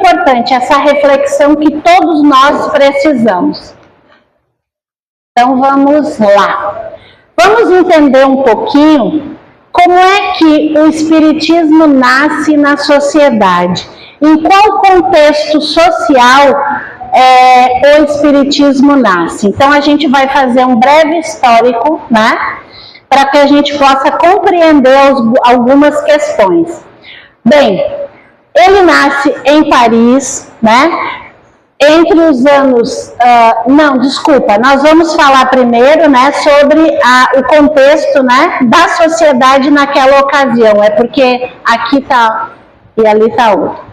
importante essa reflexão que todos nós precisamos. Então vamos lá. Vamos entender um pouquinho como é que o Espiritismo nasce na sociedade. Em qual contexto social o Espiritismo nasce? Então a gente vai fazer um breve histórico, né? Para que a gente possa compreender algumas questões. Bem, ele nasce em Paris, né? Entre os anos... nós vamos falar primeiro, né, sobre o contexto, né, da sociedade naquela ocasião. É porque aqui está e ali está outro.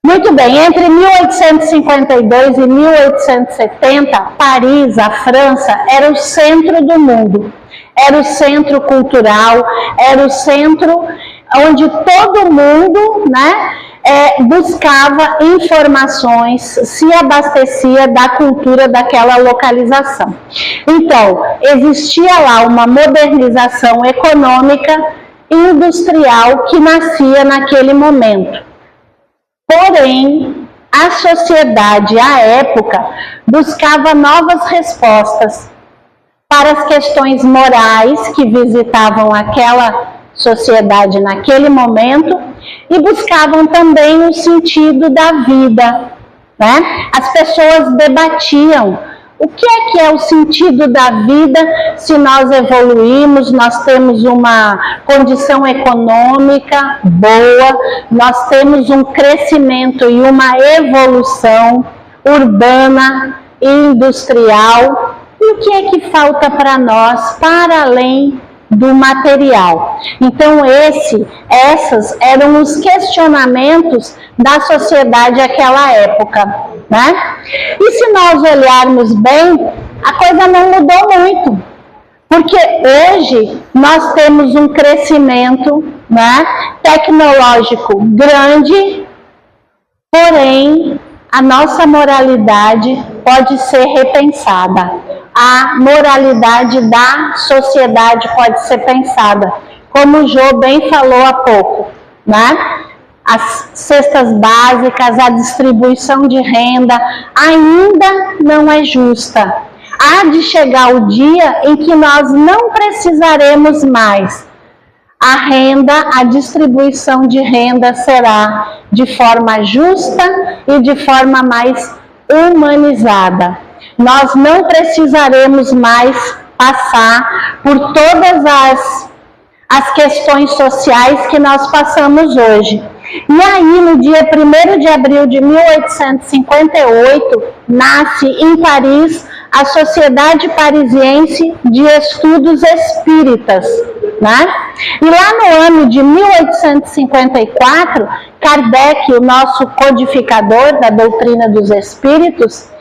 Muito bem, entre 1852 e 1870, Paris, a França, era o centro do mundo. Era o centro cultural, era o centro onde todo mundo, né, buscava informações, se abastecia da cultura daquela localização. Então, existia lá uma modernização econômica e industrial que nascia naquele momento. Porém, a sociedade, à época, buscava novas respostas para as questões morais que visitavam aquela sociedade naquele momento e buscavam também o sentido da vida, né? As pessoas debatiam o que é o sentido da vida se nós evoluímos, nós temos uma condição econômica boa, nós temos um crescimento e uma evolução urbana e industrial. E o que é que falta para nós para além do material? Então esses eram os questionamentos da sociedade naquela época, né? E se nós olharmos bem, a coisa não mudou muito, porque hoje nós temos um crescimento, né, tecnológico grande, porém a nossa moralidade pode ser repensada. A moralidade da sociedade pode ser pensada, como o Jô bem falou há pouco, né? As cestas básicas, a distribuição de renda ainda não é justa. Há de chegar o dia em que nós não precisaremos mais. A distribuição de renda será de forma justa e de forma mais humanizada. Nós não precisaremos mais passar por todas as questões sociais que nós passamos hoje. E aí, no dia 1º de abril de 1858, nasce em Paris a Sociedade Parisiense de Estudos Espíritas, né? E lá no ano de 1854, Kardec, o nosso codificador da doutrina dos espíritos,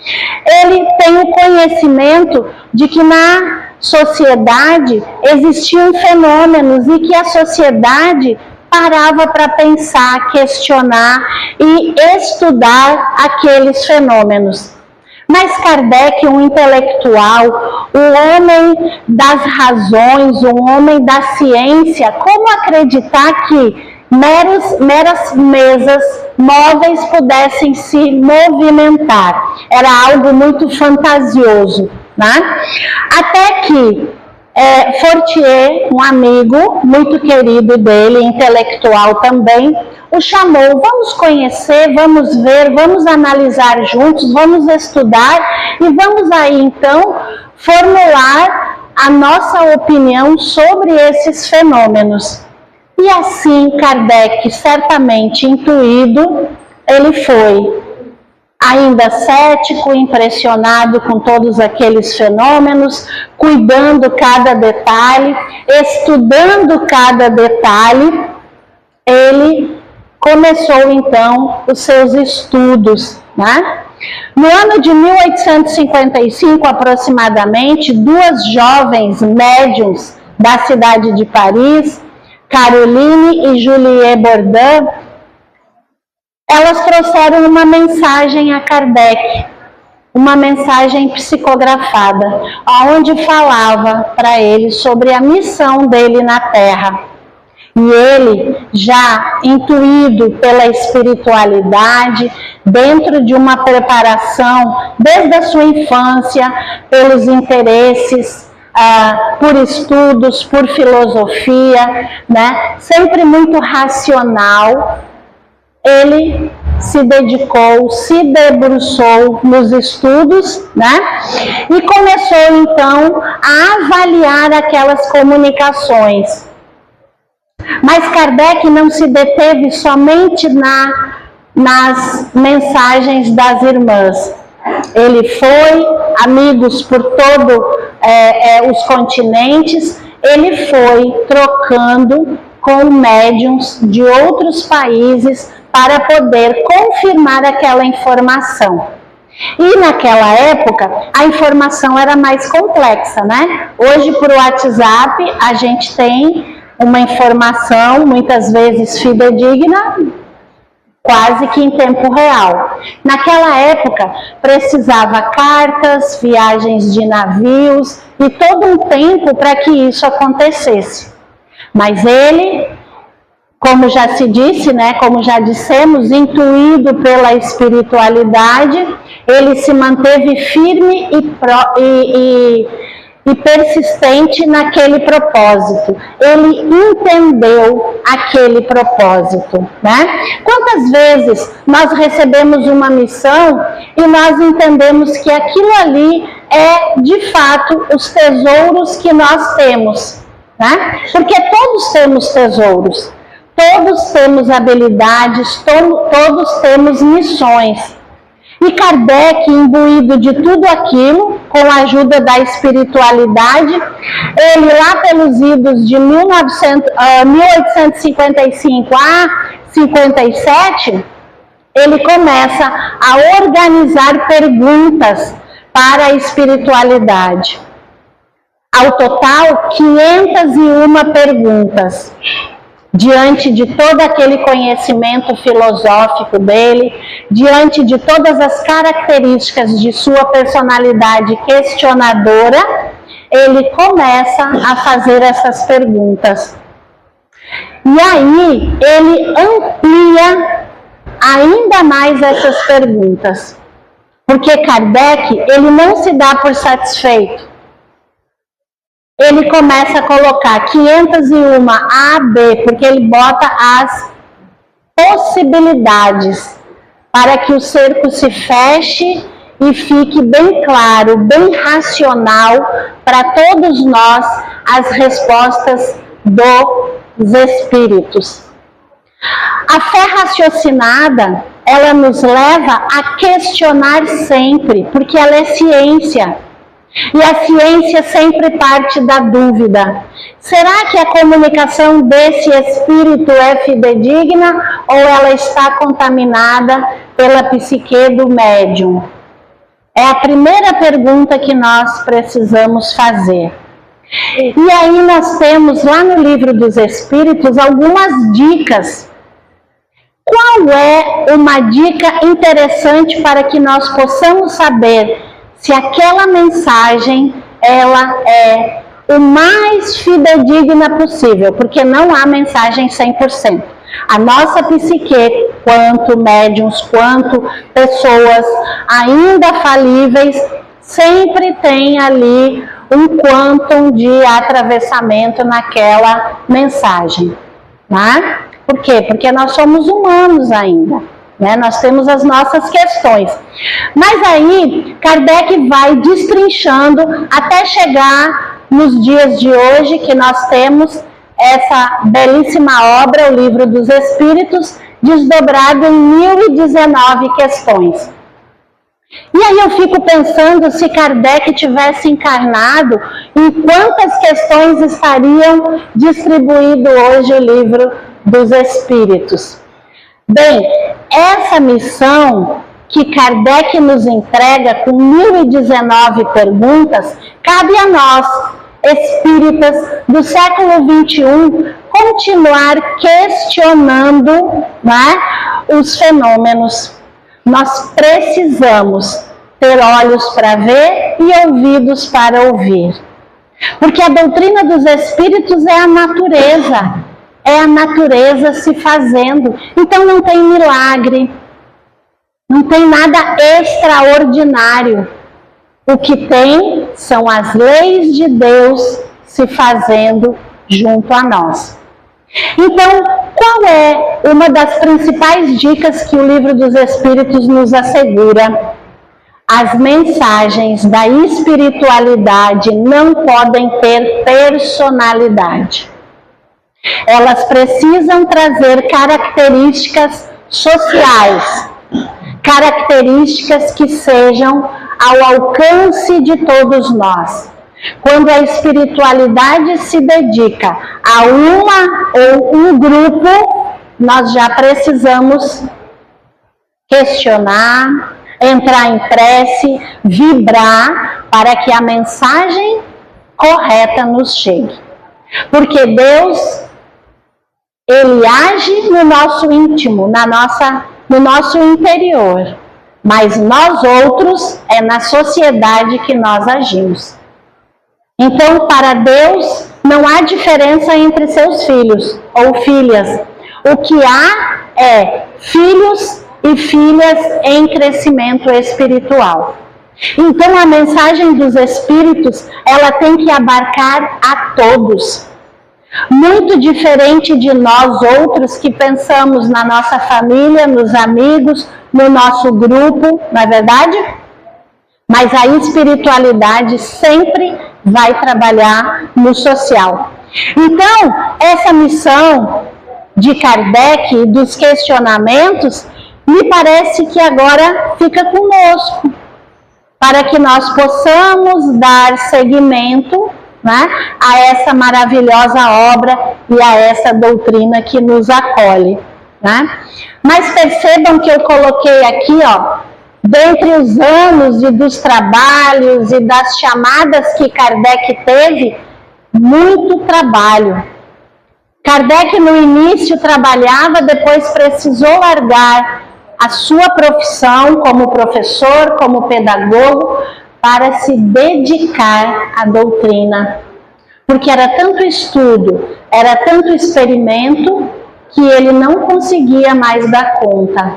ele tem o conhecimento de que na sociedade existiam fenômenos e que a sociedade parava para pensar, questionar e estudar aqueles fenômenos. Mas Kardec, um intelectual, um homem das razões, um homem da ciência, como acreditar que meras mesas móveis pudessem se movimentar? Era algo muito fantasioso, né? Até que Fortier, um amigo muito querido dele, intelectual também, o chamou: vamos conhecer, vamos ver, vamos analisar juntos, vamos estudar e vamos aí então formular a nossa opinião sobre esses fenômenos. E assim Kardec, certamente intuído, ele foi ainda cético, impressionado com todos aqueles fenômenos, cuidando cada detalhe, estudando cada detalhe, ele começou então os seus estudos, né? No ano de 1855, aproximadamente, duas jovens médiuns da cidade de Paris, Caroline e Julie Bourdin, elas trouxeram uma mensagem a Kardec, uma mensagem psicografada, onde falava para ele sobre a missão dele na Terra. E ele, já intuído pela espiritualidade, dentro de uma preparação desde a sua infância, pelos interesses, por estudos, por filosofia, né? Sempre muito racional, ele se dedicou, se debruçou nos estudos, né? E começou então a avaliar aquelas comunicações. Mas Kardec não se deteve somente nas mensagens das irmãs. Ele foi, amigos por todos os continentes, ele foi trocando com médiuns de outros países para poder confirmar aquela informação. E naquela época, a informação era mais complexa, né? Hoje, por WhatsApp, a gente tem uma informação, muitas vezes fidedigna, quase que em tempo real. Naquela época, precisava cartas, viagens de navios e todo um tempo para que isso acontecesse. Mas ele, como já se disse, né, como já dissemos, intuído pela espiritualidade, ele se manteve firme e persistente naquele propósito. Ele entendeu aquele propósito, né? Quantas vezes nós recebemos uma missão e nós entendemos que aquilo ali é, de fato, os tesouros que nós temos, né? Porque todos temos tesouros, todos temos habilidades, todos temos missões. E Kardec, imbuído de tudo aquilo, com a ajuda da espiritualidade, ele lá pelos idos de 1855 a 57, ele começa a organizar perguntas para a espiritualidade. Ao total, 501 perguntas. Diante de todo aquele conhecimento filosófico dele, diante de todas as características de sua personalidade questionadora, ele começa a fazer essas perguntas. E aí, ele amplia ainda mais essas perguntas. Porque Kardec, ele não se dá por satisfeito. Ele começa a colocar 501 A, B, porque ele bota as possibilidades para que o cerco se feche e fique bem claro, bem racional para todos nós as respostas dos espíritos. A fé raciocinada, ela nos leva a questionar sempre, porque ela é ciência. E a ciência sempre parte da dúvida. Será que a comunicação desse espírito é fidedigna ou ela está contaminada pela psique do médium? É a primeira pergunta que nós precisamos fazer. E aí nós temos lá no Livro dos Espíritos algumas dicas. Qual é uma dica interessante para que nós possamos saber se aquela mensagem ela é o mais fidedigna possível, porque não há mensagem 100%. A nossa psique, quanto médiuns, quanto pessoas ainda falíveis, sempre tem ali um quantum de atravessamento naquela mensagem, né? Por quê? Porque nós somos humanos ainda. Né? Nós temos as nossas questões. Mas aí, Kardec vai destrinchando até chegar nos dias de hoje, que nós temos essa belíssima obra, o Livro dos Espíritos, desdobrado em 1019 questões. E aí eu fico pensando, se Kardec tivesse encarnado, em quantas questões estariam distribuído hoje o Livro dos Espíritos. Bem, essa missão que Kardec nos entrega com 1019 perguntas, cabe a nós, espíritas do século XXI, continuar questionando, né, os fenômenos. Nós precisamos ter olhos para ver e ouvidos para ouvir. Porque a doutrina dos espíritos é a natureza. é a natureza se fazendo. Então não tem milagre, não tem nada extraordinário. O que tem são as leis de Deus se fazendo junto a nós. Então, qual é uma das principais dicas que o Livro dos Espíritos nos assegura? As mensagens da espiritualidade não podem ter personalidade. Elas precisam trazer características sociais, características que sejam ao alcance de todos nós. Quando a espiritualidade se dedica a uma ou um grupo, nós já precisamos questionar, entrar em prece, vibrar para que a mensagem correta nos chegue. Porque Deus, Ele age no nosso íntimo, no nosso interior. Mas nós outros, é na sociedade que nós agimos. Então, para Deus, não há diferença entre seus filhos ou filhas. O que há é filhos e filhas em crescimento espiritual. Então, a mensagem dos Espíritos, ela tem que abarcar a todos. Muito diferente de nós outros que pensamos na nossa família, nos amigos, no nosso grupo, não é verdade? Mas a espiritualidade sempre vai trabalhar no social. Então, essa missão de Kardec e dos questionamentos, me parece que agora fica conosco, para que nós possamos dar seguimento, né, a essa maravilhosa obra e a essa doutrina que nos acolhe, né? Mas percebam que eu coloquei aqui, dentre os anos e dos trabalhos e das chamadas que Kardec teve, muito trabalho. Kardec no início trabalhava, depois precisou largar a sua profissão como professor, como pedagogo, para se dedicar à doutrina. Porque era tanto estudo, era tanto experimento, que ele não conseguia mais dar conta.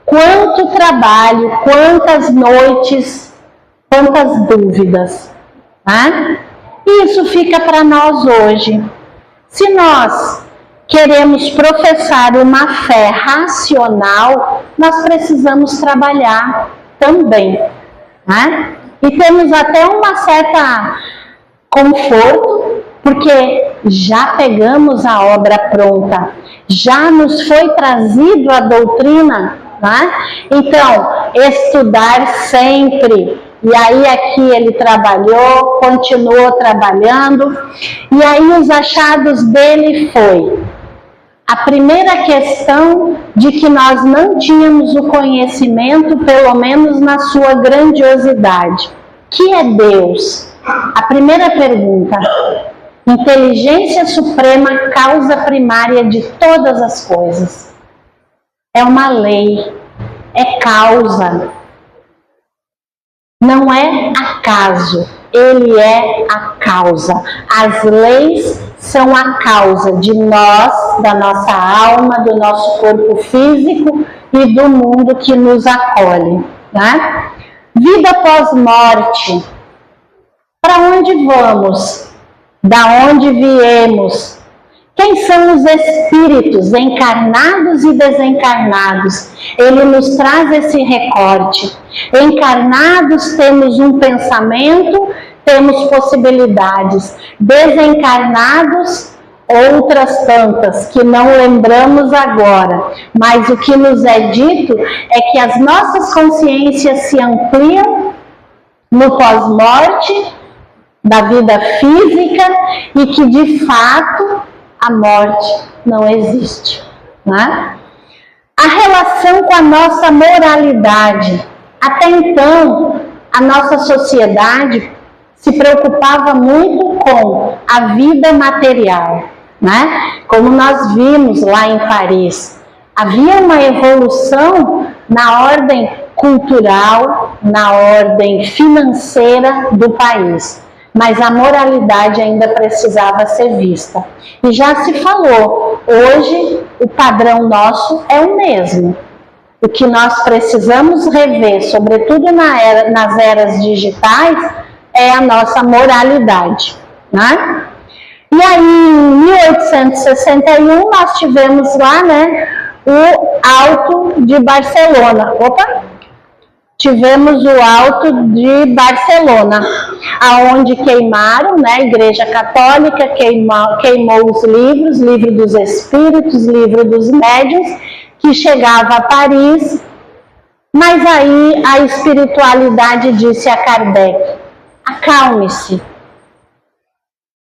Quanto trabalho, quantas noites, quantas dúvidas. Né? E isso fica para nós hoje. Se nós queremos professar uma fé racional, nós precisamos trabalhar também. Né? E temos até uma certa conforto, porque já pegamos a obra pronta, já nos foi trazido a doutrina, né? Então, estudar sempre. E aí aqui ele trabalhou, continuou trabalhando, e aí os achados dele foi a primeira questão de que nós não tínhamos o conhecimento, pelo menos na sua grandiosidade. Que é Deus? A primeira pergunta. Inteligência suprema, causa primária de todas as coisas. É uma lei, é causa. Não é acaso, ele é a causa. As leis são a causa de nós, da nossa alma, do nosso corpo físico e do mundo que nos acolhe. Né? Vida pós-morte. Para onde vamos? Da onde viemos? Quem são os espíritos encarnados e desencarnados? Ele nos traz esse recorte. Encarnados temos um pensamento, temos possibilidades. Desencarnados, outras tantas, que não lembramos agora. Mas o que nos é dito é que as nossas consciências se ampliam no pós-morte, da vida física, e que de fato a morte não existe. Né? A relação com a nossa moralidade. Até então, a nossa sociedade se preocupava muito com a vida material. Né? Como nós vimos lá em Paris, havia uma evolução na ordem cultural, na ordem financeira do país. mas a moralidade ainda precisava ser vista. E já se falou, hoje o padrão nosso é o mesmo. O que nós precisamos rever, sobretudo nas eras digitais, é a nossa moralidade, né? E aí, em 1861, nós tivemos lá, né, o Auto de Barcelona. Tivemos o Auto de Barcelona, aonde queimaram, né, a Igreja Católica queimou os livros, livro dos Espíritos, livro dos Médiuns, que chegava a Paris, mas aí a espiritualidade disse a Kardec: acalme-se.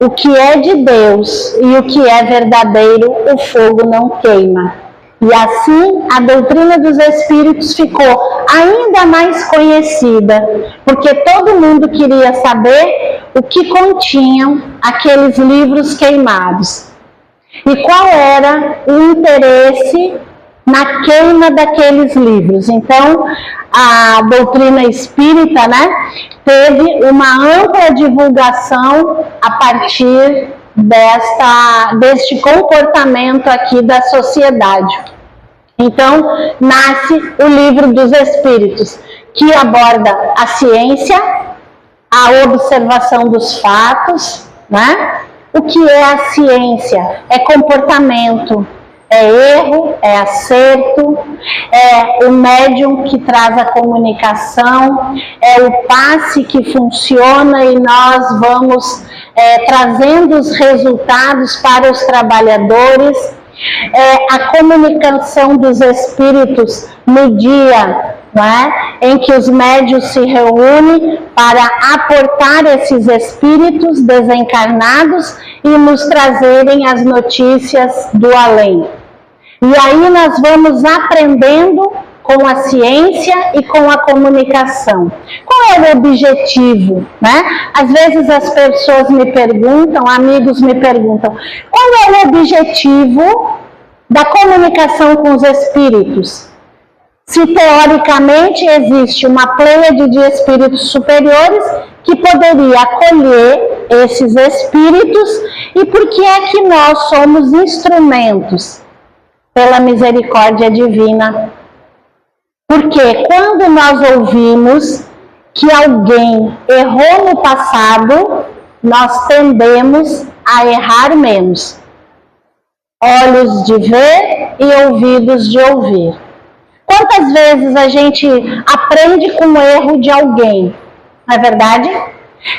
O que é de Deus e o que é verdadeiro, o fogo não queima. E assim a doutrina dos Espíritos ficou ainda mais conhecida, porque todo mundo queria saber o que continham aqueles livros queimados. E qual era o interesse na queima daqueles livros. Então, a doutrina espírita, né, teve uma ampla divulgação a partir deste comportamento aqui da sociedade. Então, nasce o Livro dos Espíritos, que aborda a ciência, a observação dos fatos, né? O que é a ciência? É comportamento, é erro, é acerto, é o médium que traz a comunicação, é o passe que funciona e nós vamos trazendo os resultados para os trabalhadores, é a comunicação dos espíritos no dia, né, em que os médiuns se reúnem para aportar esses espíritos desencarnados e nos trazerem as notícias do além. E aí nós vamos aprendendo com a ciência e com a comunicação. Qual é o objetivo, né? Às vezes as pessoas me perguntam, amigos me perguntam, qual é o objetivo da comunicação com os espíritos? Se teoricamente existe uma pleiade de espíritos superiores que poderia acolher esses espíritos, e por que é que nós somos instrumentos pela misericórdia divina? Porque quando nós ouvimos que alguém errou no passado, nós tendemos a errar menos. Olhos de ver e ouvidos de ouvir. Quantas vezes a gente aprende com o erro de alguém, não é verdade?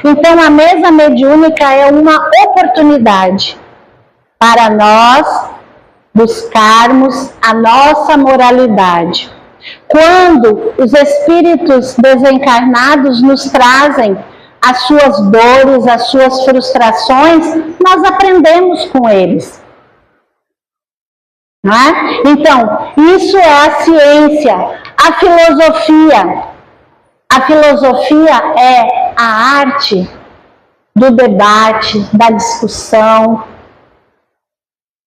Então a mesa mediúnica é uma oportunidade para nós buscarmos a nossa moralidade. Quando os espíritos desencarnados nos trazem as suas dores, as suas frustrações, nós aprendemos com eles. Não é? Então, isso é a ciência, a filosofia. A filosofia é a arte do debate, da discussão,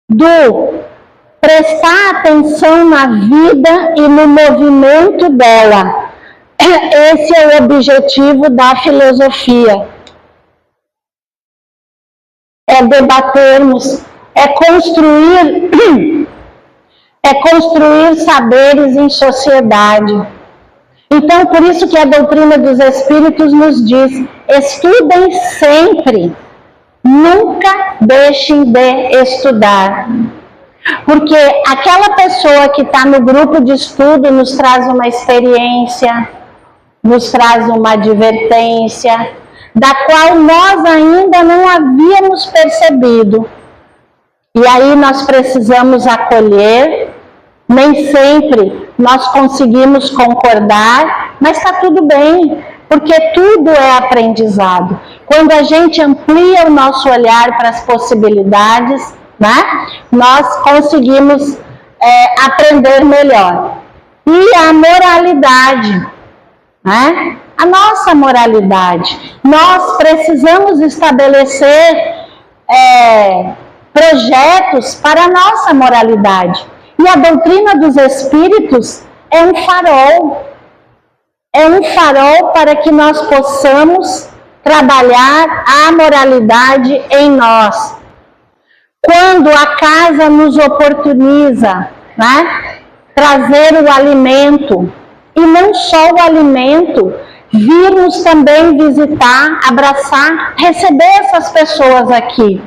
do prestar atenção na vida e no movimento dela. Esse é o objetivo da filosofia. É debatermos, é construir saberes em sociedade. Então, por isso que a doutrina dos Espíritos nos diz: estudem sempre, nunca deixem de estudar. Porque aquela pessoa que está no grupo de estudo nos traz uma experiência, nos traz uma advertência, da qual nós ainda não havíamos percebido. E aí nós precisamos acolher. Nem sempre nós conseguimos concordar, mas está tudo bem, porque tudo é aprendizado. Quando a gente amplia o nosso olhar para as possibilidades, né, nós conseguimos aprender melhor. E a moralidade, né, a nossa moralidade. Nós precisamos estabelecer projetos para a nossa moralidade. E a doutrina dos Espíritos é um farol. É um farol para que nós possamos trabalhar a moralidade em nós. Quando a casa nos oportuniza, né, trazer o alimento, e não só o alimento, virmos também visitar, abraçar, receber essas pessoas aqui.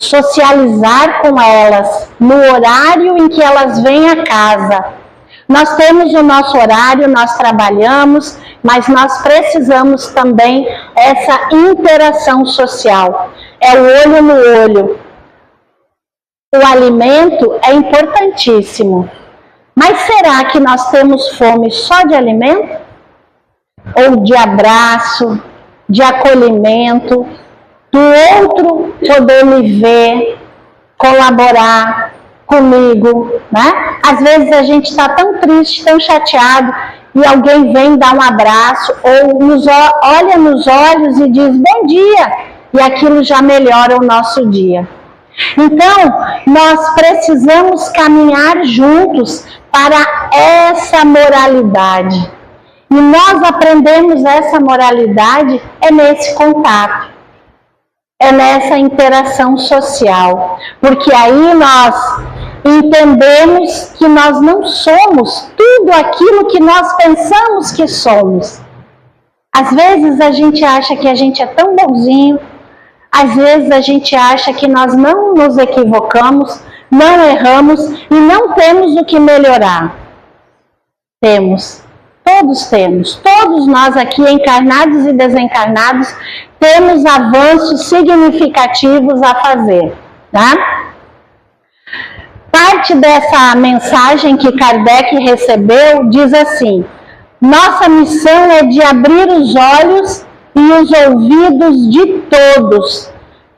Socializar com elas no horário em que elas vêm à casa. Nós temos o nosso horário, nós trabalhamos, mas nós precisamos também essa interação social. É o olho no olho. O alimento é importantíssimo. Mas será que nós temos fome só de alimento? Ou de abraço, de acolhimento, do outro poder me ver, colaborar comigo, né? Às vezes a gente está tão triste, tão chateado, e alguém vem dar um abraço, ou olha nos olhos e diz bom dia, e aquilo já melhora o nosso dia. Então, nós precisamos caminhar juntos para essa moralidade. E nós aprendemos essa moralidade nesse contato, nessa interação social. Porque aí nós entendemos que nós não somos tudo aquilo que nós pensamos que somos. Às vezes a gente acha que a gente é tão bonzinho, às vezes a gente acha que nós não nos equivocamos, não erramos e não temos o que melhorar. Temos, todos nós aqui, encarnados e desencarnados, temos avanços significativos a fazer, tá? Parte dessa mensagem que Kardec recebeu diz assim: nossa missão é de abrir os olhos e os ouvidos de todos,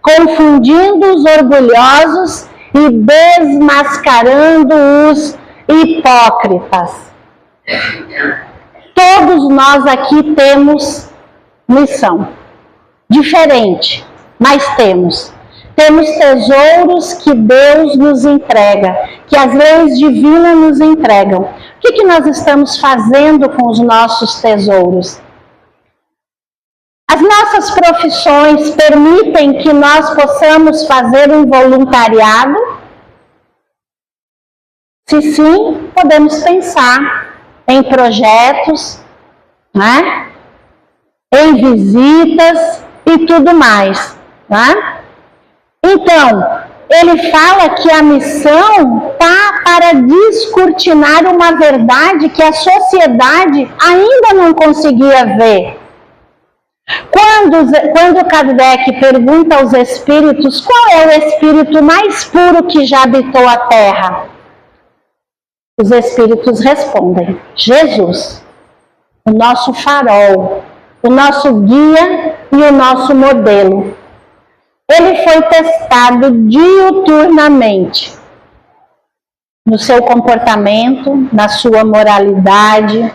confundindo os orgulhosos e desmascarando os hipócritas. Todos nós aqui temos missão, diferente, mas temos. Temos tesouros que Deus nos entrega, que as leis divinas nos entregam. O que nós estamos fazendo com os nossos tesouros? As nossas profissões permitem que nós possamos fazer um voluntariado? Se sim, podemos pensar em projetos, né? Em visitas e tudo mais, né? Então, ele fala que a missão está para descortinar uma verdade que a sociedade ainda não conseguia ver. Quando Kardec pergunta aos espíritos qual é o espírito mais puro que já habitou a Terra, os espíritos respondem: Jesus, o nosso farol, o nosso guia e o nosso modelo. Ele foi testado diuturnamente no seu comportamento, na sua moralidade,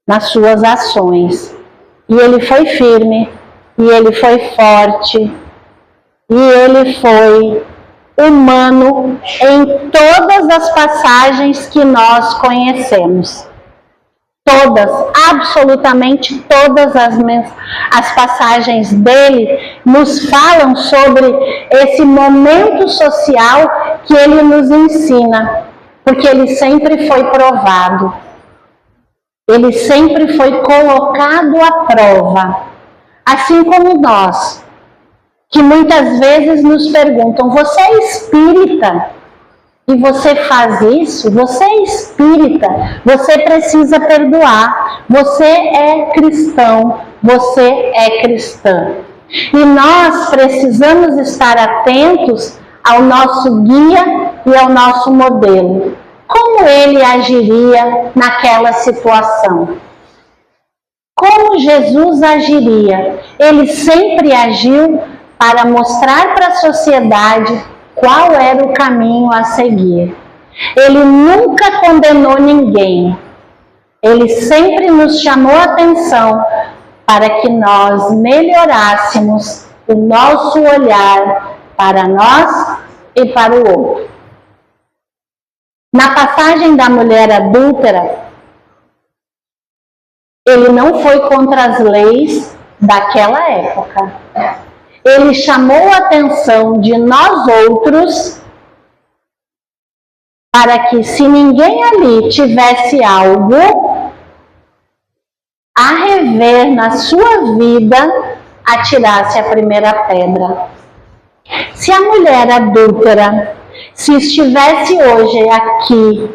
nas suas ações. E ele foi firme, e ele foi forte, e ele foi humano em todas as passagens que nós conhecemos. Todas, absolutamente todas as passagens dele nos falam sobre esse momento social que ele nos ensina, porque ele sempre foi provado, ele sempre foi colocado à prova, assim como nós, que muitas vezes nos perguntam: você é espírita? E você faz isso? Você é espírita, você precisa perdoar, você é cristão, você é cristã. E nós precisamos estar atentos ao nosso guia e ao nosso modelo. Como ele agiria naquela situação? Como Jesus agiria? Ele sempre agiu para mostrar para a sociedade qual era o caminho a seguir. Ele nunca condenou ninguém. Ele sempre nos chamou a atenção para que nós melhorássemos o nosso olhar para nós e para o outro. Na passagem da mulher adúltera, Ele não foi contra as leis daquela época. Ele chamou a atenção de nós outros para que, se ninguém ali tivesse algo a rever na sua vida, atirasse a primeira pedra. Se a mulher adúltera, se estivesse hoje aqui,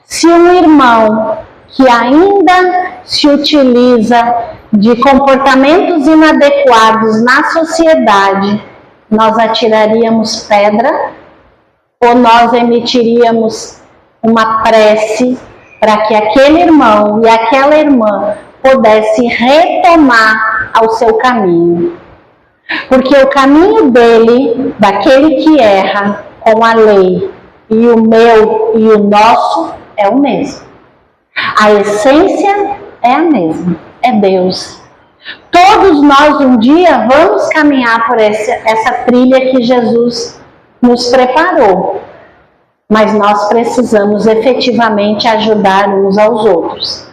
se um irmão que ainda se utiliza de comportamentos inadequados na sociedade, nós atiraríamos pedra ou nós emitiríamos uma prece para que aquele irmão e aquela irmã pudesse retomar ao seu caminho? Porque o caminho dele, daquele que erra com a lei, e o meu e o nosso é o mesmo. A essência é a mesma, é Deus. Todos nós um dia vamos caminhar por essa trilha que Jesus nos preparou. Mas nós precisamos efetivamente ajudar uns aos outros.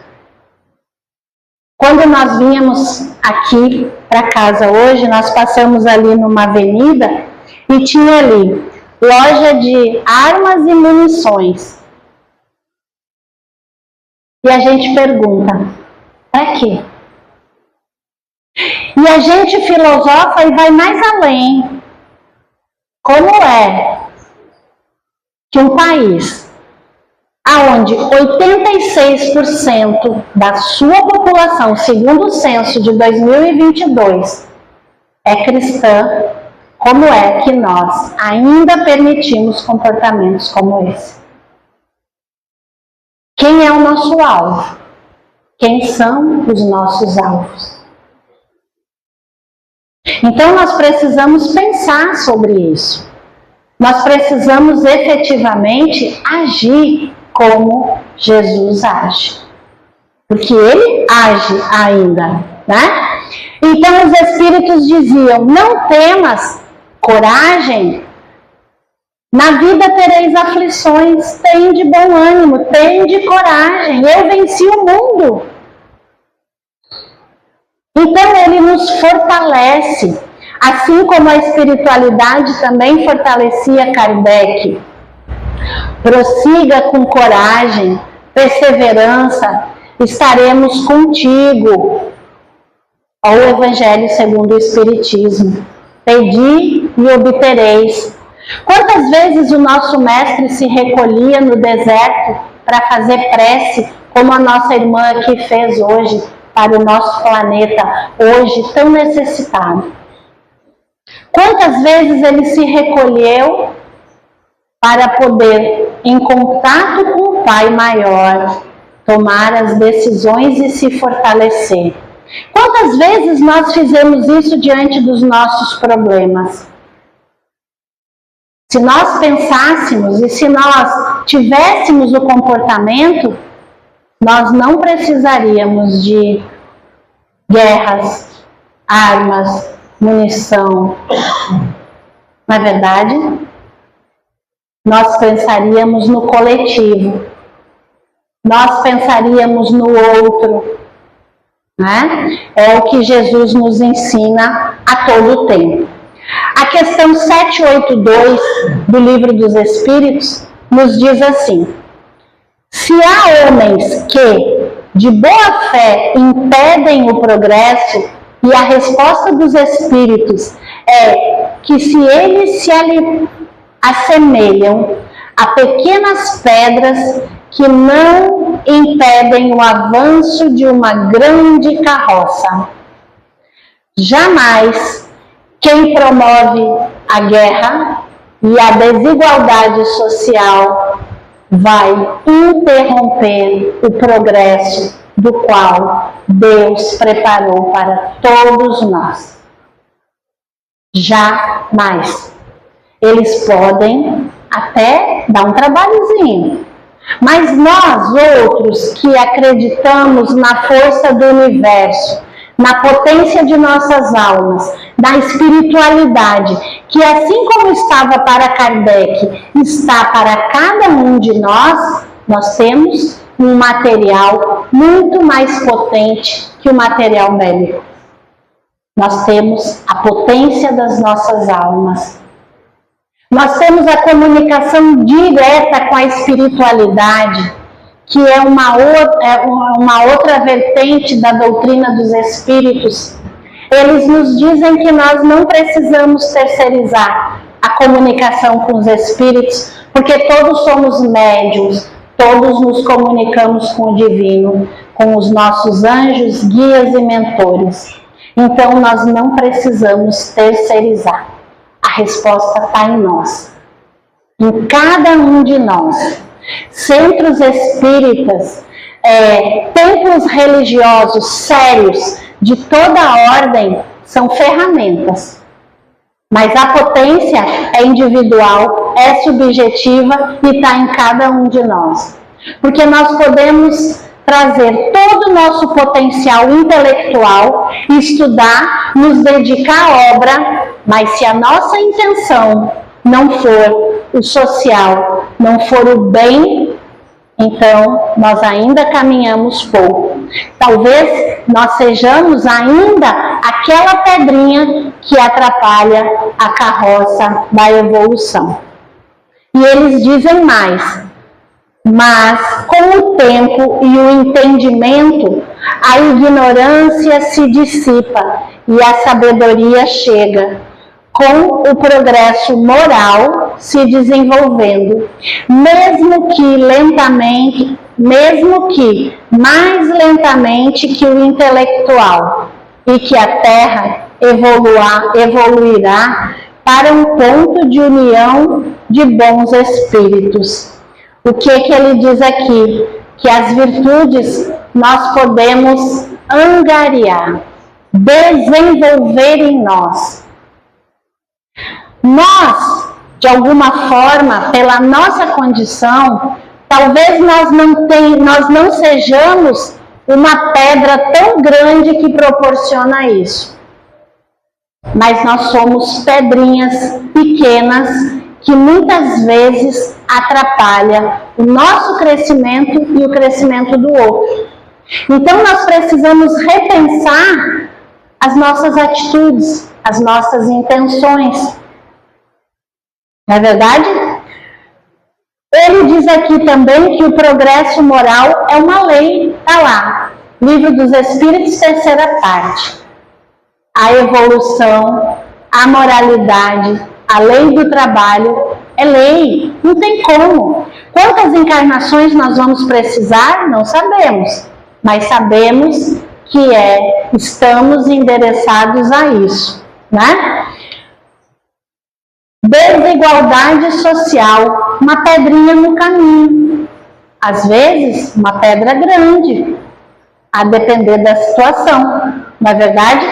Quando nós vínhamos aqui para casa hoje, nós passamos ali numa avenida e tinha ali loja de armas e munições. E a gente pergunta, para quê? E a gente filosofa e vai mais além. Como é que um país onde 86% da sua população, segundo o censo de 2022, é cristã, como é que nós ainda permitimos comportamentos como esse? Quem é o nosso alvo? Quem são os nossos alvos? Então nós precisamos pensar sobre isso. Nós precisamos efetivamente agir como Jesus age. Porque ele age ainda, né? Então os Espíritos diziam, não temas, coragem, na vida tereis aflições, tende bom ânimo, tende coragem, eu venci o mundo. Então ele nos fortalece, assim como a espiritualidade também fortalecia Kardec. Prossiga com coragem, perseverança, estaremos contigo. Ao Evangelho segundo o Espiritismo. Pedi e obtereis. Quantas vezes o nosso mestre se recolhia no deserto para fazer prece, como a nossa irmã aqui fez hoje, para o nosso planeta, hoje tão necessitado? Quantas vezes ele se recolheu para poder, em contato com o Pai Maior, tomar as decisões e se fortalecer? Quantas vezes nós fizemos isso diante dos nossos problemas? Se nós pensássemos e se nós tivéssemos o comportamento, nós não precisaríamos de guerras, armas, munição. Na verdade, nós pensaríamos no coletivo, nós pensaríamos no outro, né? É o que Jesus nos ensina a todo tempo. A questão 782 do Livro dos Espíritos nos diz assim: se há homens que, de boa fé, impedem o progresso, e a resposta dos Espíritos é que se eles se assemelham a pequenas pedras que não impedem o avanço de uma grande carroça. Jamais quem promove a guerra e a desigualdade social vai interromper o progresso do qual Deus preparou para todos nós. Jamais. Eles podem até dar um trabalhozinho, mas nós outros que acreditamos na força do universo, na potência de nossas almas, na espiritualidade, que assim como estava para Kardec, está para cada um de nós, nós temos um material muito mais potente que o material bélico. Nós temos a potência das nossas almas. Nós temos a comunicação direta com a espiritualidade, que é uma outra vertente da doutrina dos espíritos. Eles nos dizem que nós não precisamos terceirizar a comunicação com os espíritos, porque todos somos médiuns, todos nos comunicamos com o divino, com os nossos anjos, guias e mentores. Então nós não precisamos terceirizar. A resposta está em nós, em cada um de nós. Centros espíritas, templos religiosos sérios de toda a ordem são ferramentas, mas a potência é individual, é subjetiva e está em cada um de nós, porque nós podemos trazer todo o nosso potencial intelectual, estudar, nos dedicar à obra, mas se a nossa intenção não for o social, não for o bem, então nós ainda caminhamos pouco. Talvez nós sejamos ainda aquela pedrinha que atrapalha a carroça da evolução. E eles dizem mais: mas com o tempo e o entendimento, a ignorância se dissipa e a sabedoria chega, com o progresso moral se desenvolvendo, mesmo que mais lentamente que o intelectual, e que a Terra evoluirá para um ponto de união de bons espíritos. O que ele diz aqui? Que as virtudes nós podemos angariar, desenvolver em nós. Nós, de alguma forma, pela nossa condição, talvez nós não sejamos uma pedra tão grande que proporciona isso. Mas nós somos pedrinhas pequenas que muitas vezes atrapalha o nosso crescimento e o crescimento do outro. Então nós precisamos repensar as nossas atitudes, as nossas intenções. Não é verdade? Ele diz aqui também que o progresso moral é uma lei, está lá, Livro dos Espíritos, 3ª parte. A evolução, a moralidade, a lei do trabalho é lei, não tem como. Quantas encarnações nós vamos precisar? Não sabemos, mas sabemos que estamos endereçados a isso, né? Desigualdade social, uma pedrinha no caminho, às vezes uma pedra grande, a depender da situação, não é verdade?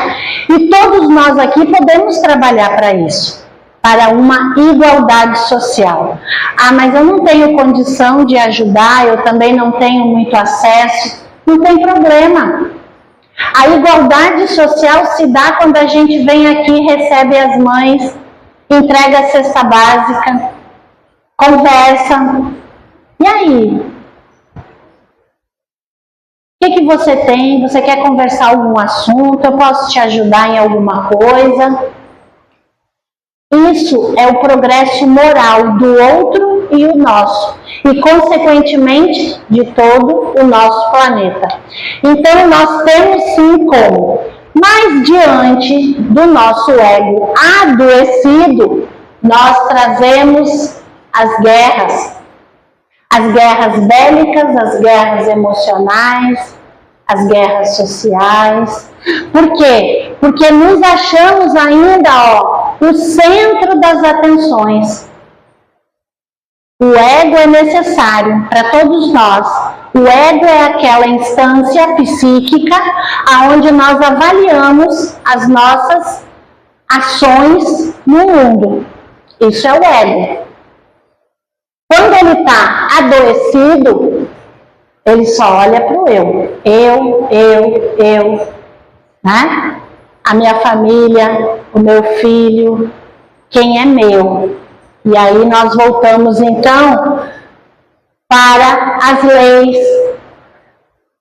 E todos nós aqui podemos trabalhar para isso, para uma igualdade social. Ah, mas eu não tenho condição de ajudar, eu também não tenho muito acesso, não tem problema. A igualdade social se dá quando a gente vem aqui, recebe as mães, entrega a cesta básica, conversa. E aí? O que você tem? Você quer conversar algum assunto? Eu posso te ajudar em alguma coisa? Isso é o progresso moral do outro e o nosso, e consequentemente de todo o nosso planeta. Então nós temos sim como, mas diante do nosso ego adoecido, nós trazemos as guerras bélicas, as guerras emocionais, as guerras sociais. Por quê? Porque nos achamos ainda, o centro das atenções. O ego é necessário para todos nós. O ego é aquela instância psíquica onde nós avaliamos as nossas ações no mundo. Isso é o ego. Quando ele está adoecido, ele só olha para o eu, né? A minha família, o meu filho, quem é meu. E aí nós voltamos então para as leis,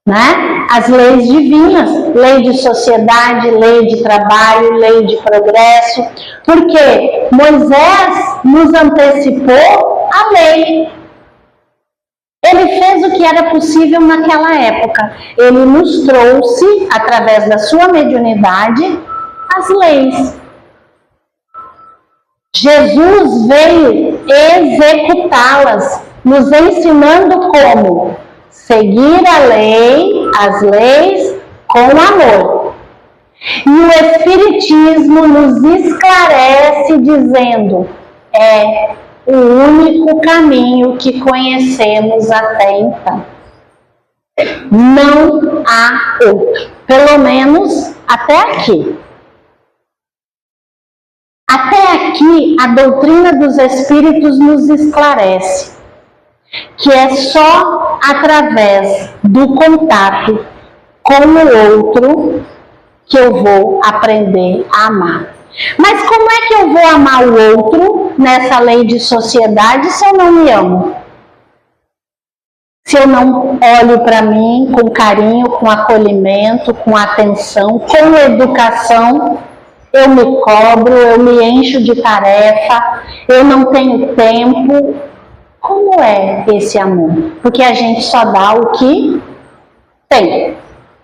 né? As leis divinas, lei de sociedade, lei de trabalho, lei de progresso, porque Moisés nos antecipou a lei. Ele fez o que era possível naquela época. Ele nos trouxe, através da sua mediunidade, as leis. Jesus veio executá-las, nos ensinando como seguir a lei, as leis, com amor. E o Espiritismo nos esclarece dizendo, é o único caminho que conhecemos até então. Não há outro, pelo menos até aqui. Até aqui, a doutrina dos Espíritos nos esclarece que é só através do contato com o outro que eu vou aprender a amar. Mas como é que eu vou amar o outro nessa lei de sociedade se eu não me amo? Se eu não olho para mim com carinho, com acolhimento, com atenção, com educação, eu me cobro, eu me encho de tarefa, eu não tenho tempo. Como é esse amor? Porque a gente só dá o que tem.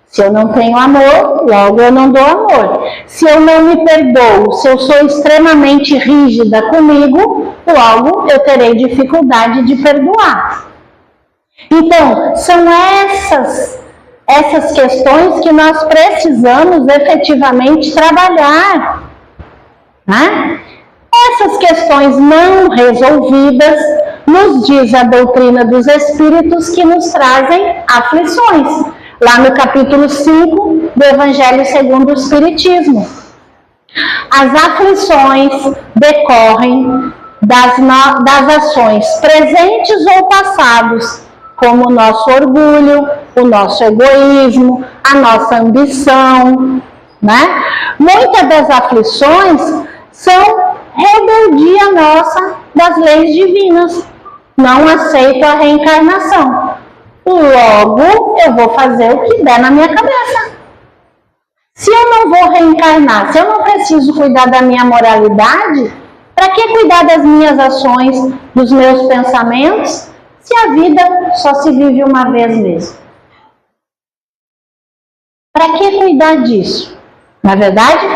Se eu não tenho amor, logo eu não dou amor. Se eu não me perdoo, se eu sou extremamente rígida comigo, logo eu terei dificuldade de perdoar. Então, são essas questões que nós precisamos efetivamente trabalhar, né? Essas questões não resolvidas, nos diz a doutrina dos Espíritos, que nos trazem aflições. Lá no capítulo 5 do Evangelho segundo o Espiritismo. As aflições decorrem das ações presentes ou passadas, como o nosso orgulho, o nosso egoísmo, a nossa ambição, né? Muitas das aflições são rebeldia nossa das leis divinas. Não aceito a reencarnação. Logo, eu vou fazer o que der na minha cabeça. Se eu não vou reencarnar, se eu não preciso cuidar da minha moralidade, para que cuidar das minhas ações, dos meus pensamentos, se a vida só se vive uma vez mesmo? Para que cuidar disso? Não é verdade?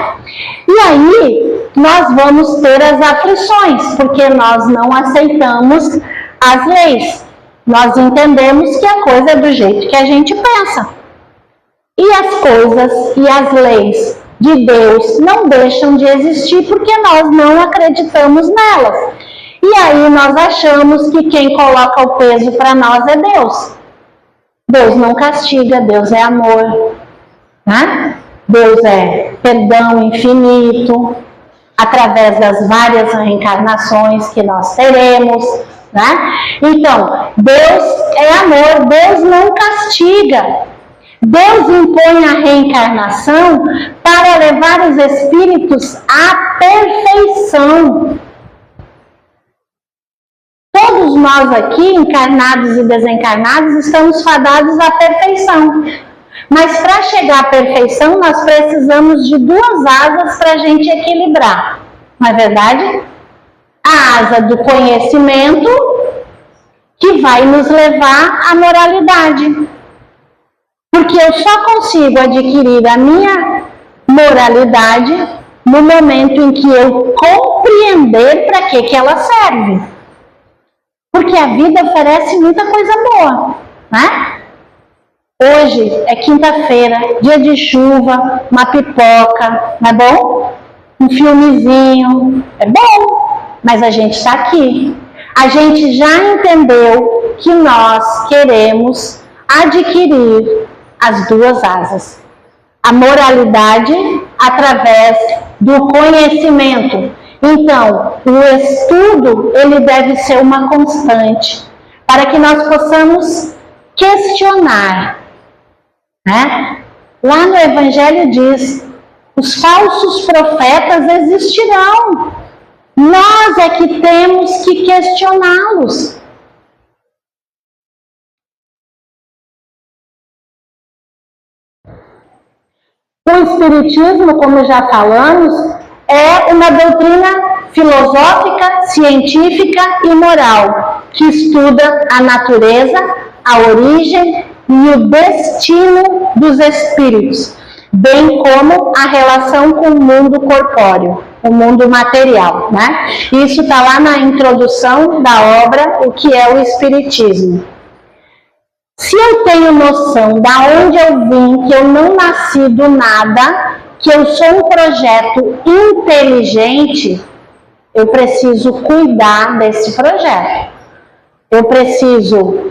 E aí, nós vamos ter as aflições, porque nós não aceitamos as leis. Nós entendemos que a coisa é do jeito que a gente pensa. E as coisas e as leis de Deus não deixam de existir porque nós não acreditamos nelas. E aí nós achamos que quem coloca o peso para nós é Deus. Deus não castiga, Deus é amor, né? Deus é perdão infinito, através das várias reencarnações que nós teremos, né? Então, Deus é amor, Deus não castiga. Deus impõe a reencarnação para levar os espíritos à perfeição. Todos nós aqui, encarnados e desencarnados, estamos fadados à perfeição. Mas para chegar à perfeição, nós precisamos de duas asas para a gente equilibrar. Não é verdade? A asa do conhecimento, que vai nos levar à moralidade. Porque eu só consigo adquirir a minha moralidade no momento em que eu compreender para que ela serve. Porque a vida oferece muita coisa boa, né? Hoje é quinta-feira, dia de chuva, uma pipoca, não é bom? Um filmezinho, é bom, mas a gente está aqui. A gente já entendeu que nós queremos adquirir as duas asas. A moralidade através do conhecimento. Então, o estudo, ele deve ser uma constante, para que nós possamos questionar, né? Lá no Evangelho diz, os falsos profetas existirão. Nós é que temos que questioná-los. Espiritismo, como já falamos, é uma doutrina filosófica, científica e moral, que estuda a natureza, a origem e o destino dos espíritos, bem como a relação com o mundo corpóreo, o mundo material, né? Isso está lá na introdução da obra, O que é o Espiritismo. Se eu tenho noção da onde eu vim, que eu não nasci do nada, que eu sou um projeto inteligente, eu preciso cuidar desse projeto. Eu preciso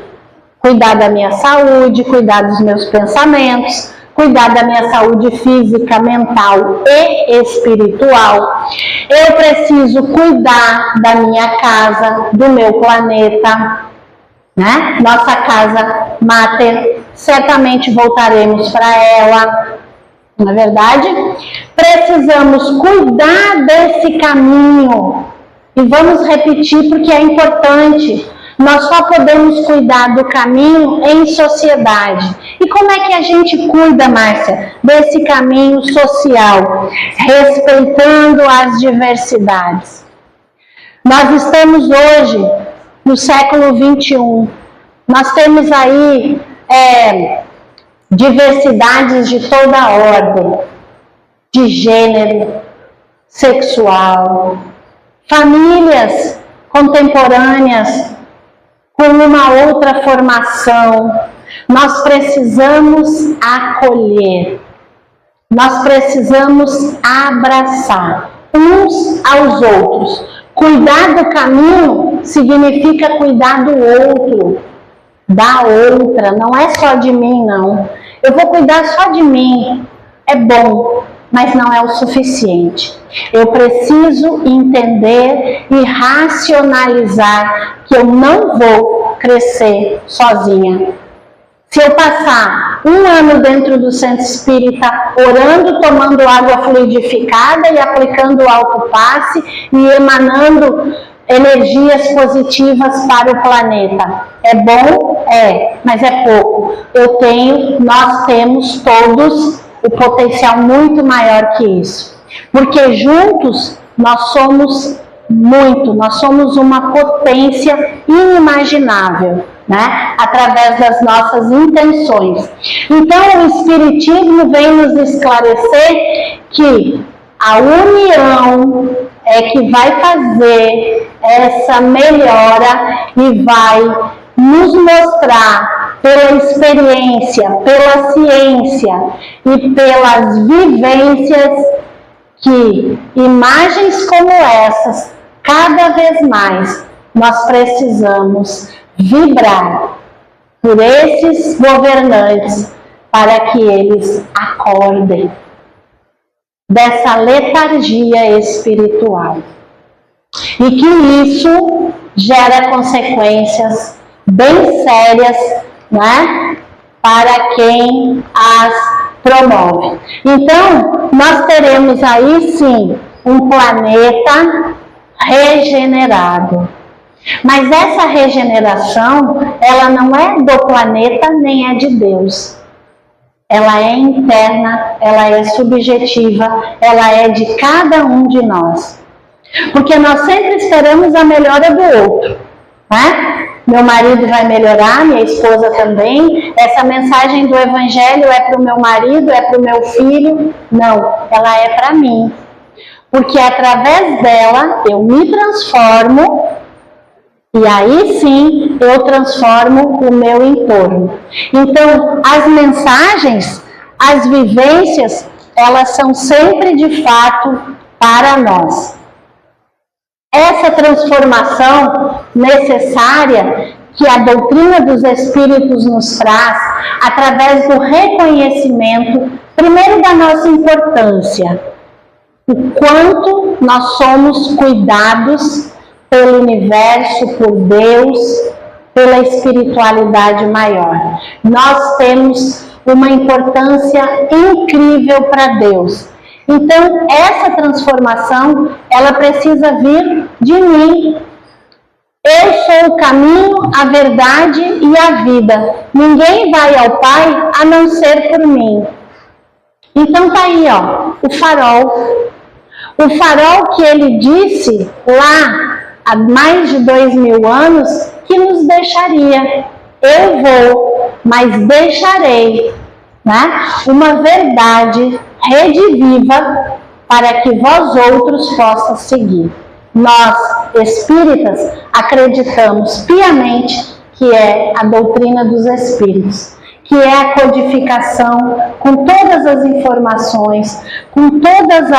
cuidar da minha saúde, cuidar dos meus pensamentos, cuidar da minha saúde física, mental e espiritual. Eu preciso cuidar da minha casa, do meu planeta, né? Nossa casa máter, certamente voltaremos para ela, não é verdade? Precisamos cuidar desse caminho. E vamos repetir porque é importante. Nós só podemos cuidar do caminho em sociedade. E como é que a gente cuida, Márcia, desse caminho social? Respeitando as diversidades. Nós estamos hoje no século 21. Nós temos aí diversidades de toda ordem, de gênero, sexual, famílias contemporâneas com uma outra formação. Nós precisamos acolher, nós precisamos abraçar uns aos outros. Cuidar do caminho significa cuidar do outro, da outra, não é só de mim, não. Eu vou cuidar só de mim, é bom, mas não é o suficiente. Eu preciso entender e racionalizar que eu não vou crescer sozinha. Se eu passar um ano dentro do centro espírita, orando, tomando água fluidificada e aplicando o autopasse e emanando energias positivas para o planeta, é bom? É, mas é pouco. Nós temos todos o potencial muito maior que isso. Porque juntos nós somos muito, nós somos uma potência inimaginável, né? Através das nossas intenções. Então o Espiritismo vem nos esclarecer que a união é que vai fazer essa melhora e vai nos mostrar pela experiência, pela ciência e pelas vivências que imagens como essas, cada vez mais, nós precisamos vibrar por esses governantes para que eles acordem dessa letargia espiritual. E que isso gera consequências bem sérias, né, para quem as promove. Então, nós teremos aí sim um planeta regenerado. Mas essa regeneração, ela não é do planeta nem é de Deus. Ela é interna, ela é subjetiva, ela é de cada um de nós. Porque nós sempre esperamos a melhora do outro, né? Meu marido vai melhorar, minha esposa também. Essa mensagem do Evangelho é para o meu marido, é para o meu filho. Não, ela é para mim. Porque através dela eu me transformo e aí sim eu transformo o meu entorno. Então, as mensagens, as vivências, elas são sempre de fato para nós. Essa transformação necessária que a doutrina dos Espíritos nos traz, através do reconhecimento, primeiro da nossa importância, o quanto nós somos cuidados pelo universo, por Deus, pela espiritualidade maior. Nós temos uma importância incrível para Deus. Então, essa transformação, ela precisa vir de mim. Eu sou o caminho, a verdade e a vida. Ninguém vai ao Pai a não ser por mim. Então tá aí, ó, o farol. O farol que ele disse lá há mais de 2000 anos que nos deixaria. Eu vou, mas deixarei, né, uma verdade rediviva para que vós outros possam seguir. Nós, espíritas, acreditamos piamente que é a doutrina dos espíritos, que é a codificação com todas as informações, com todas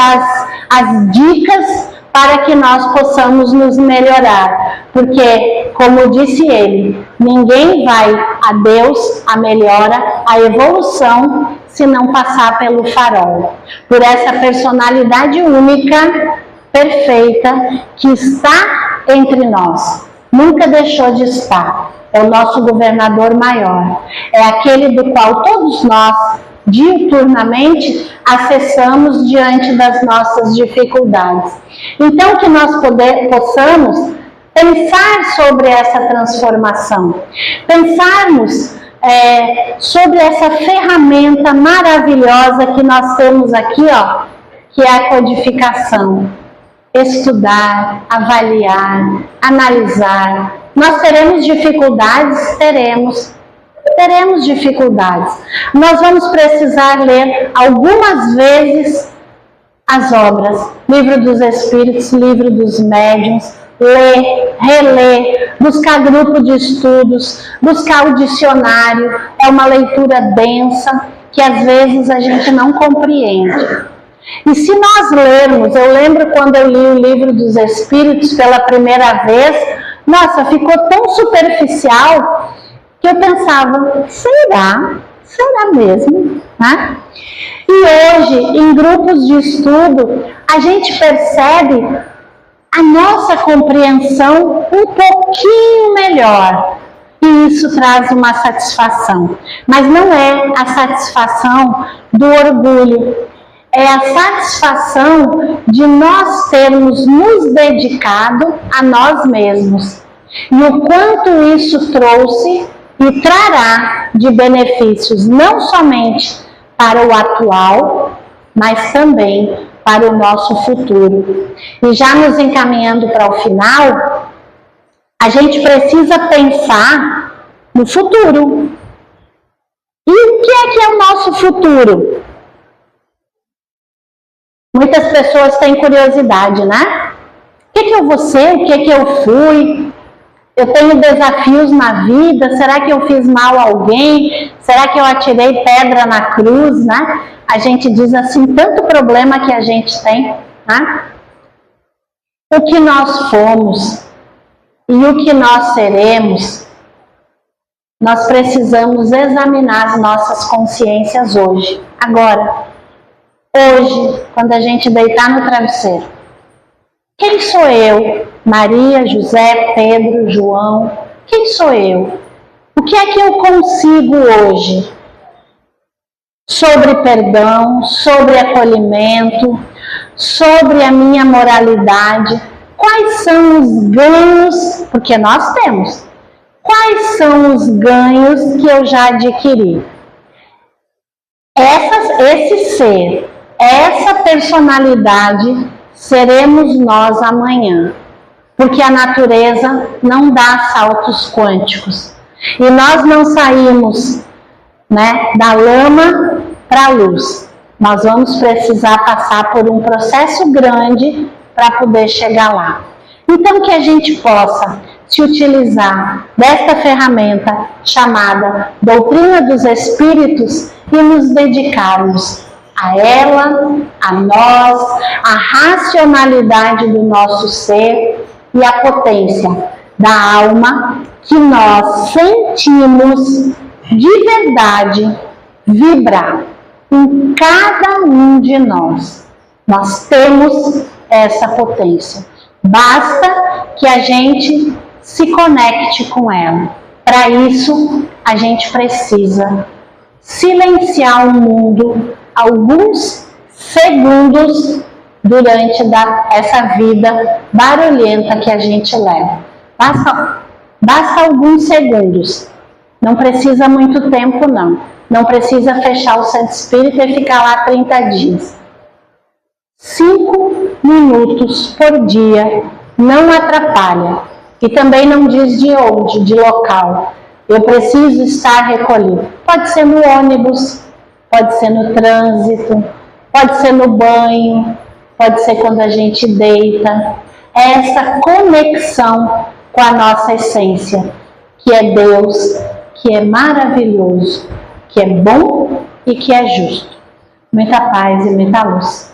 as dicas para que nós possamos nos melhorar. Porque, como disse ele, ninguém vai a Deus, a melhora, a evolução, se não passar pelo farol. Por essa personalidade única, perfeita, que está entre nós. Nunca deixou de estar. É o nosso governador maior. É aquele do qual todos nós, diuturnamente, acessamos diante das nossas dificuldades. Então, que nós possamos pensar sobre essa transformação, pensarmos sobre essa ferramenta maravilhosa que nós temos aqui, ó, que é a codificação. Estudar, avaliar, analisar. Nós teremos dificuldades? Teremos dificuldades. Nós vamos precisar ler algumas vezes as obras, Livro dos Espíritos, Livro dos Médiuns, ler, reler, buscar grupo de estudos, buscar o dicionário. É uma leitura densa que às vezes a gente não compreende. E se nós lermos, eu lembro quando eu li o Livro dos Espíritos pela primeira vez, nossa, ficou tão superficial que eu pensava, será? Será mesmo? Né? E hoje, em grupos de estudo, a gente percebe a nossa compreensão um pouquinho melhor. E isso traz uma satisfação. Mas não é a satisfação do orgulho. É a satisfação de nós termos nos dedicado a nós mesmos. E o quanto isso trouxe e trará de benefícios, não somente para o atual, mas também para o nosso futuro. E já nos encaminhando para o final, a gente precisa pensar no futuro. E o que é o nosso futuro? Muitas pessoas têm curiosidade, né? O que eu vou ser? O que eu fui? Eu tenho desafios na vida? Será que eu fiz mal a alguém? Será que eu atirei pedra na cruz, né? A gente diz assim, tanto problema que a gente tem, né? O que nós fomos e o que nós seremos, nós precisamos examinar as nossas consciências hoje, agora. Hoje, quando a gente deitar no travesseiro, quem sou eu? Maria, José, Pedro, João, quem sou eu? O que é que eu consigo hoje? Sobre perdão, sobre acolhimento, sobre a minha moralidade. Quais são os ganhos? Porque nós temos. Quais são os ganhos que eu já adquiri? Esse ser, essa personalidade, seremos nós amanhã. Porque a natureza não dá saltos quânticos. E nós não saímos, né, da lama para a luz. Nós vamos precisar passar por um processo grande para poder chegar lá. Então, que a gente possa se utilizar desta ferramenta chamada Doutrina dos Espíritos e nos dedicarmos a ela, a nós, a racionalidade do nosso ser e a potência da alma que nós sentimos de verdade vibrar em cada um de nós. Nós temos essa potência. Basta que a gente se conecte com ela. Para isso, a gente precisa silenciar o mundo alguns segundos durante essa vida barulhenta que a gente leva. Basta alguns segundos Não precisa muito tempo, não. Não precisa fechar o Santo Espírito e ficar lá 30 dias. 5 minutos por dia não atrapalha. E também não diz de onde, de local. Eu preciso estar recolhido. Pode ser no ônibus, pode ser no trânsito, pode ser no banho, pode ser quando a gente deita. É essa conexão com a nossa essência, que é Deus, que é maravilhoso, que é bom e que é justo. Muita paz e muita luz.